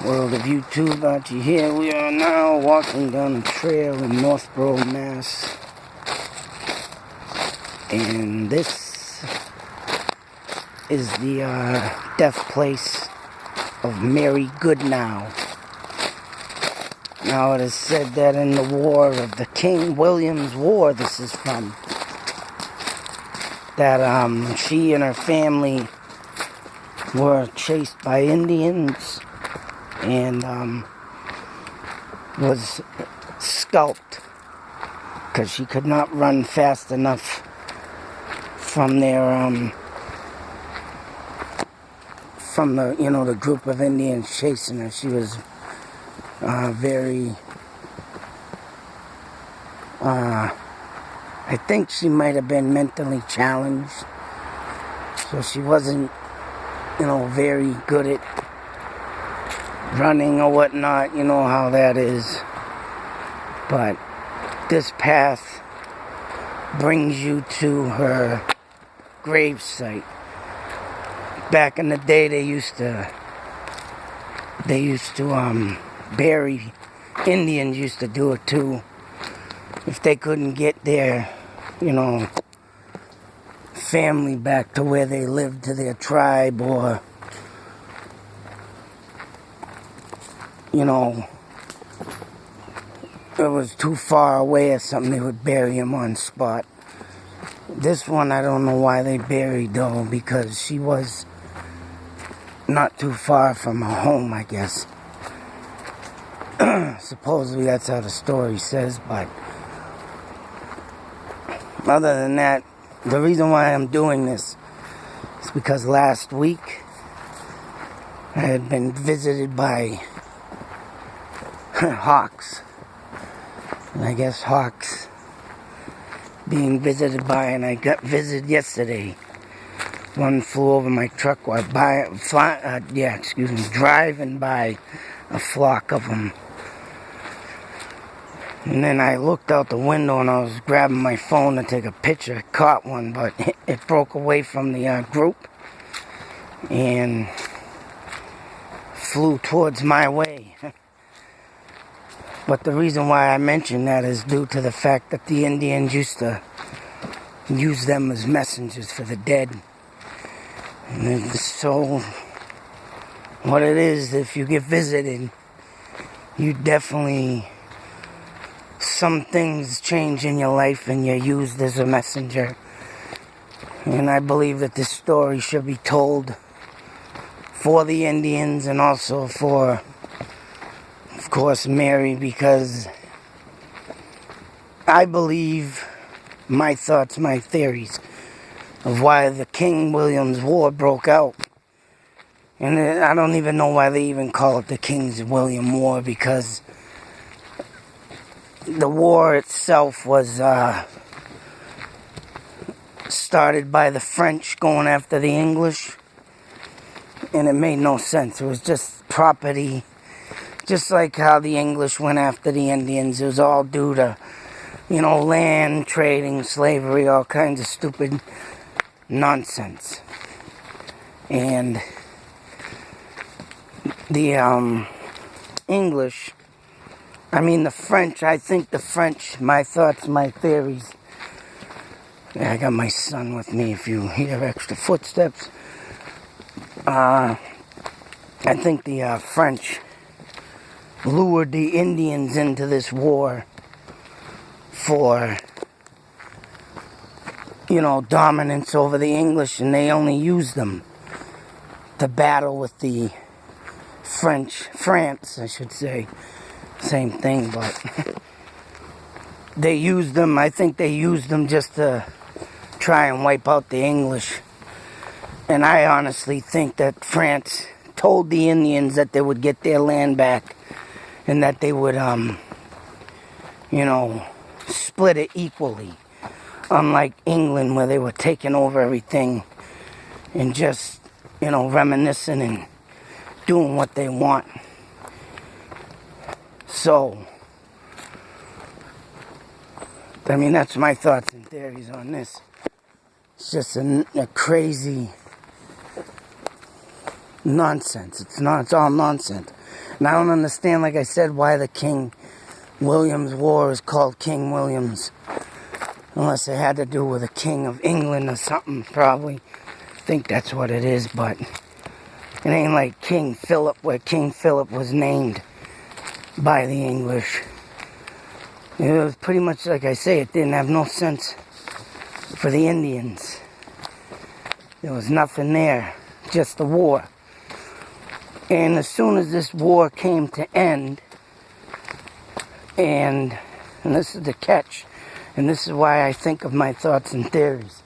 World of YouTube, Archie here. We are now walking down a trail in Northborough, Mass. And this is the death place of Mary Goodnow. Now it is said that in the war of the King William's War, this is from, that she and her family were chased by Indians and was scalped because she could not run fast enough from their from the group of Indians chasing her. She was very I think she might have been mentally challenged, so she wasn't very good at running or whatnot. You know how that is. But this path brings you to her grave site. Back in the day, they used to bury, Indians used to do it too. If they couldn't get their, family back to where they lived, to their tribe, or it was too far away or something, they would bury him on spot. This one, I don't know why they buried, though, because she was not too far from her home, I guess. Supposedly that's how the story says, but other than that, the reason why I'm doing this is because last week I had been visited by hawks. And I guess hawks being visited by, and I got visited yesterday. One flew over my truck while driving by a flock of them. And then I looked out the window and I was grabbing my phone to take a picture. I caught one, but it broke away from the group and flew towards my way. But the reason why I mention that is due to the fact that the Indians used to use them as messengers for the dead. And so, what it is, if you get visited, you definitely, some things change in your life and you're used as a messenger. And I believe that this story should be told for the Indians and also for, of course, Mary, because I believe my thoughts, my theories of why the King William's War broke out. And I don't even know why they even call it the King's William War, because the war itself was started by the French going after the English, and it made no sense. It was just property, just like how the English went after the Indians. It was all due to, land, trading, slavery, all kinds of stupid nonsense. And the the French, I think the French, my thoughts, my theories. I got my son with me if you hear extra footsteps. I think the French lured the Indians into this war for, dominance over the English, and they only used them to battle with the France, I should say. Same thing, but they used them, I think they used them just to try and wipe out the English. And I honestly think that France told the Indians that they would get their land back and that they would, split it equally. Unlike England, where they were taking over everything and just, reminiscing and doing what they want. So, that's my thoughts and theories on this. It's just a crazy nonsense. It's all nonsense. And I don't understand, like I said, why the King William's War is called King William's. Unless it had to do with the King of England or something, probably. I think that's what it is, but it ain't like King Philip, where King Philip was named by the English. It was pretty much, like I say, it didn't have no sense for the Indians. There was nothing there, just the war. And as soon as this war came to end, and this is the catch, and this is why I think of my thoughts and theories.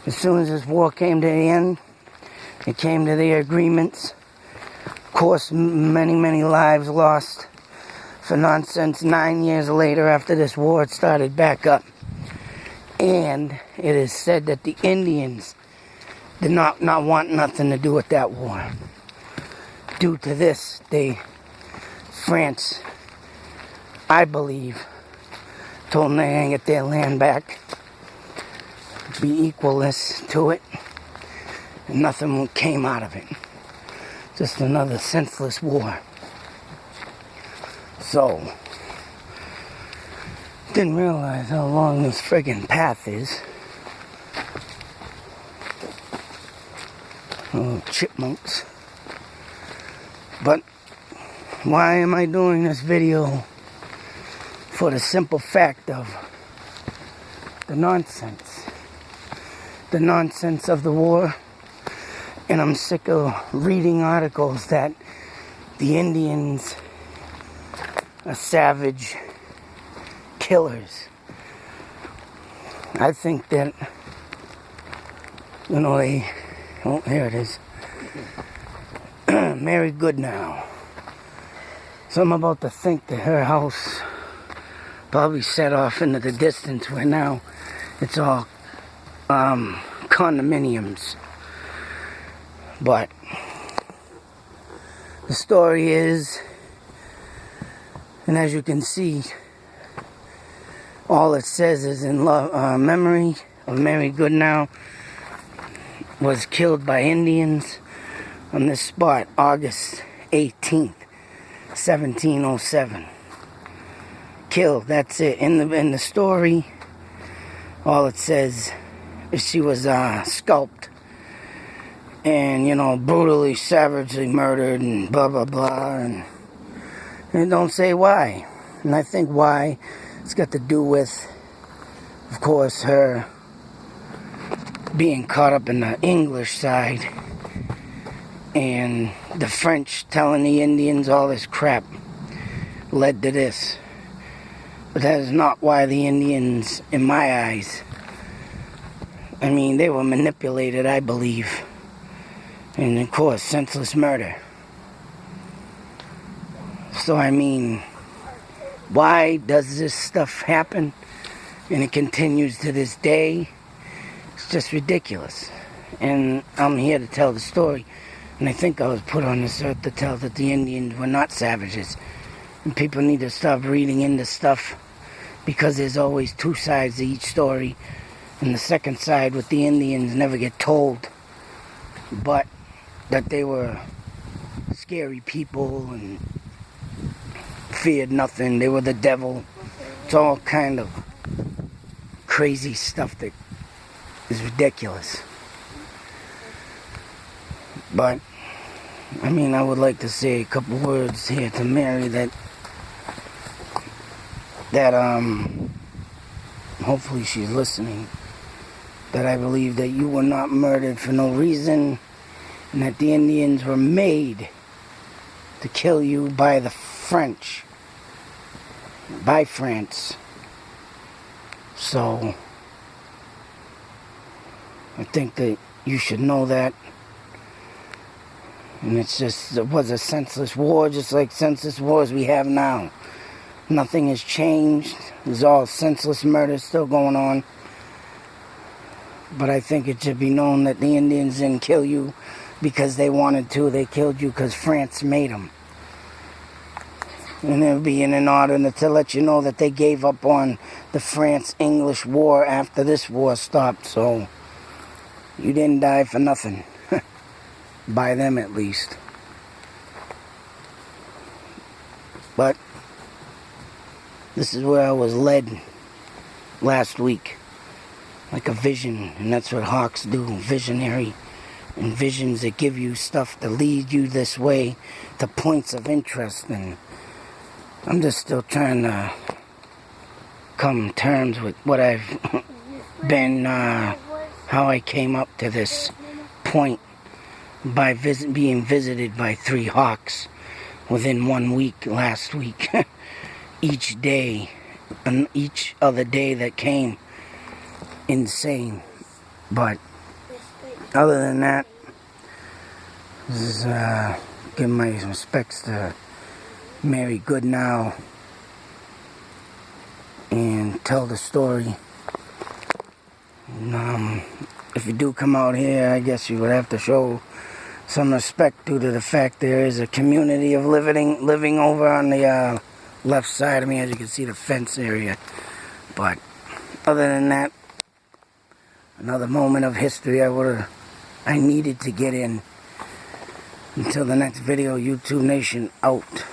As soon as this war came to the end, it came to the agreements. Of course, many, many lives lost for nonsense. 9 years later, after this war, it started back up. And it is said that the Indians did not want nothing to do with that war. Due to this, France, I believe, told them they ain't get their land back. Be equalness to it. And nothing came out of it. Just another senseless war. So, didn't realize how long this friggin' path is. Oh, chipmunks. But why am I doing this video? For the simple fact of the nonsense. The nonsense of the war. And I'm sick of reading articles that the Indians are savage killers. I think that, oh, here it is. Mary Goodnow. So I'm about to think that her house probably set off into the distance where now it's all condominiums. But the story is, and as you can see, all it says is in memory of Mary Goodnow was killed by Indians on this spot, August 18th, 1707. Killed, that's it. In the story, all it says is she was scalped and, brutally, savagely murdered and blah, blah, blah. And it don't say why. And I think why it's got to do with, of course, her being caught up in the English side and the French telling the Indians all this crap led to this. But that is not why the Indians, in my eyes, they were manipulated, I believe. And of course, senseless murder. So why does this stuff happen? And it continues to this day. It's just ridiculous. And I'm here to tell the story. And I think I was put on this earth to tell that the Indians were not savages. And people need to stop reading into stuff, because there's always two sides to each story. And the second side with the Indians never get told. But that they were scary people and feared nothing. They were the devil. It's all kind of crazy stuff that is ridiculous. But, I would like to say a couple words here to Mary that hopefully she's listening. That I believe that you were not murdered for no reason, and that the Indians were made to kill you by the French, by France. So, I think that you should know that. And it was a senseless war, just like senseless wars we have now. Nothing has changed. There's all senseless murder still going on. But I think it should be known that the Indians didn't kill you because they wanted to. They killed you because France made them. And it would be in order to let you know that they gave up on the France-English war after this war stopped. So you didn't die for nothing. By them, at least. But this is where I was led last week, like a vision, and that's what hawks do, visionary. And visions that give you stuff to lead you this way to points of interest. And I'm just still trying to come to terms with what I've been, how I came up to this point by being visited by 3 hawks within 1 week last week. Each day, and each other day that came, insane. But other than that, this is give my respects to Mary Goodnow and tell the story. And, if you do come out here, I guess you would have to show some respect due to the fact there is a community of living over on the left side of me. As you can see, the fence area. But other than that, another moment of history I needed to get in. Until the next video, YouTube Nation out.